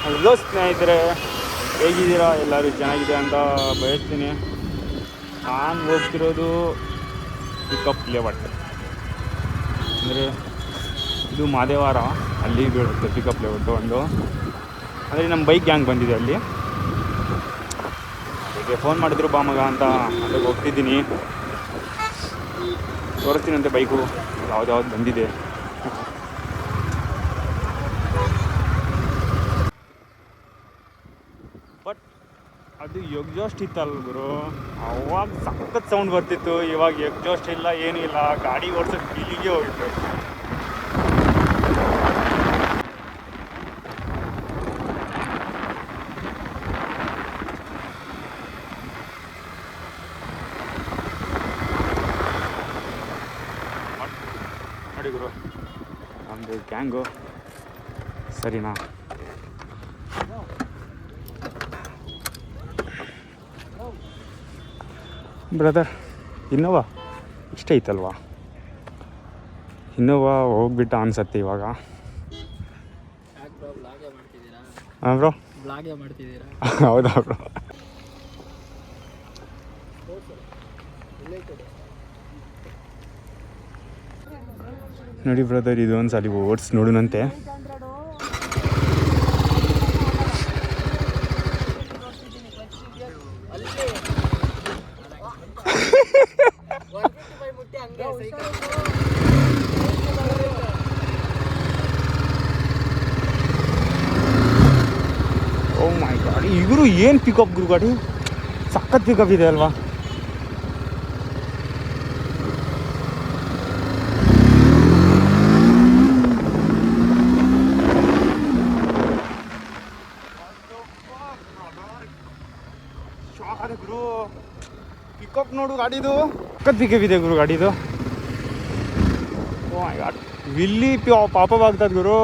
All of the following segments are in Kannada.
ಹಲೋ ಸ್ನೇಹಿತರೆ, ಹೇಗಿದ್ದೀರಾ? ಎಲ್ಲರೂ ಚೆನ್ನಾಗಿದೆ ಅಂತ ಬಯಸ್ತೀನಿ. ನಾನು ಹೋಗ್ತಿರೋದು ಪಿಕಪ್ ಲೇಔಟ್, ಅಂದರೆ ಇದು ಮಾದೇವಾರ, ಅಲ್ಲಿ ಬೀಳುತ್ತೆ ಪಿಕಪ್ ಲೇಔಟು. ಒಂದು ಅಂದರೆ ನಮ್ಮ ಬೈಕ್ ಗ್ಯಾಂಗ್ ಬಂದಿದೆ ಅಲ್ಲಿ. ಹೀಗೆ ಫೋನ್ ಮಾಡಿದ್ರು ಬಾ ಮಗ ಅಂತ, ಅಲ್ಲಿಗೆ ಹೋಗ್ತಿದ್ದೀನಿ. ತೋರಿಸ್ತೀನಂತೆ ಬೈಕು ಯಾವ್ದು ಬಂದಿದೆ. ಬಟ್ ಅದು ಎಗ್ಜಾಸ್ಟ್ ಇತ್ತಲ್ಲ ಗುರು, ಅವಾಗ ಸಖತ್ ಸೌಂಡ್ ಬರ್ತಿತ್ತು. ಇವಾಗ ಎಗ್ಜಾಸ್ಟ್ ಇಲ್ಲ, ಏನೂ ಇಲ್ಲ. ಗಾಡಿ ಓಡಿಸೋದು ಫೀಲಿಂಗೇ ಹೋಗಿತ್ತು. ನೋಡಿ ಗುರು, ನಮ್ಮದು ಗ್ಯಾಂಗು ಸರಿನಾ? ಬ್ರದರ್, ಇನ್ನೋವಾ ಇಷ್ಟ ಐತಲ್ವಾ? ಇನ್ನೋವಾ ಹೋಗ್ಬಿಟ್ಟ ಅನ್ಸತ್ತೆ ಇವಾಗ. ಹಾಂ ಬ್ರೋ, ಹೌದಾ ಬ್ರೋ? ನೋಡಿ ಬ್ರದರ್, ಇದು ಒಂದು ಸಲ ಓಡಿಸಿ ನೋಡೋಣಂತೆ. ಓ ಮೈ ಗಾಡ್, ಇವರು ಏನು ಪಿಕಪ್ ಗುರು, ಗಾಡಿ ಸಖತ್ ಪಿಕಪ್ ಇದೆ ಅಲ್ವಾ? ಗುರು ಪಿಕಪ್ ನೋಡು ಗಾಡಿದು, ಸಖತ್ ಪಿಕಪ್ ಇದೆ ಗುರು ಗಾಡಿದು. ಓ ಮೈ ಗಾಡ್, ವಿಲ್ಲಿ ಪಾಪಪ್ ಆಗ್ತದೆ ಗುರು,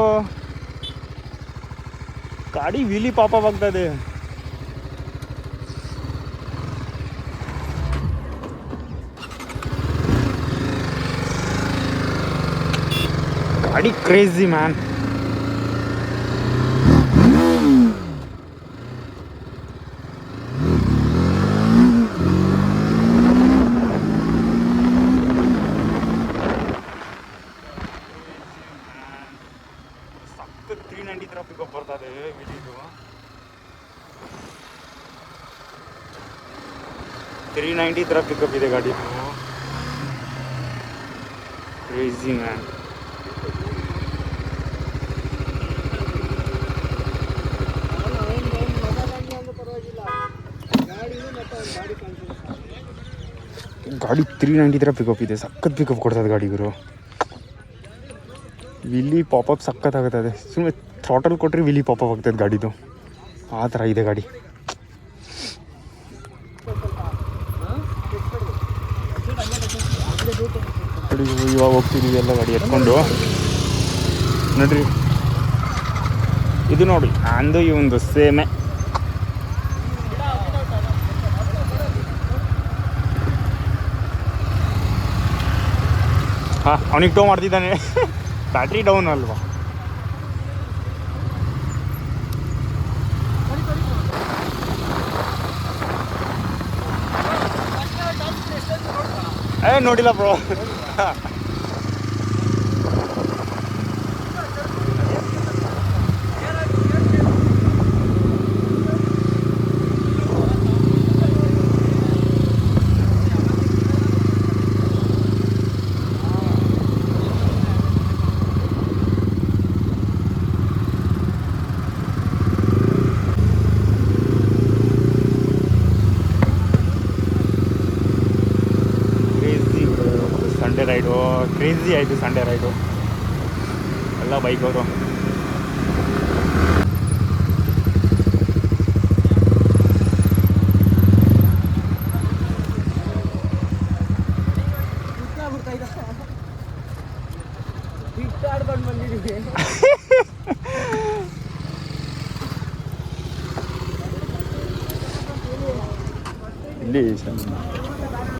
ಗಾಡಿ ವಿಲಿ ಪಾಪಪ್ ಆಗ್ತದೆ. ಗಾಡಿ ಕ್ರೇಜಿ ಮ್ಯಾನ್. ಸಖತ್ 390 ಥರ ಪಿಕಪ್ ಬರ್ತದೆ ವಿಲಿದು. 390 ಥರ ಪಿಕಪ್ ಇದೆ ಗಾಡಿದು. Crazy man. ಗಾಡಿ 390 ಥರ ಪಿಕಪ್ ಇದೆ, ಸಖತ್ ಪಿಕಪ್ ಕೊಡ್ತದೆ ಗಾಡಿ ಗುರು. ವಿಲಿ ಪಾಪಪ್ ಸಖತ್ ಆಗುತ್ತದೆ. ಸುಮ್ಮನೆ ಥ್ರಾಟಲ್ ಕೊಟ್ಟರೆ ವಿಲಿ ಪಾಪಪ್ ಆಗ್ತದೆ ಗಾಡಿದು, ಆ ಥರ ಇದೆ ಗಾಡಿ. ಇವಾಗ ಹೋಗ್ತಿದ್ದೀವಿ ಎಲ್ಲ ಗಾಡಿ ಎತ್ಕೊಂಡು. ನೋಡ್ರಿ, ಇದು ನೋಡಿ ಅಂದು ಇವಂದು ಸೇಮೆ. ಹಾಂ, ಅವನಿಗೆ ಟೋ ಮಾಡ್ತಿದ್ದಾನೆ. ಬ್ಯಾಟ್ರಿ ಡೌನ್ ಅಲ್ವಾ? ನೋಡಿಲ್ಲ ಬ್ರೋ. ಸಂಡೇ ರೈಡು ಕ್ರೇಜಿ ಆಯಿತು. ಸಂಡೇ ರೈಡು ಎಲ್ಲ ಬೈಕವರು. ಇಲ್ಲಿ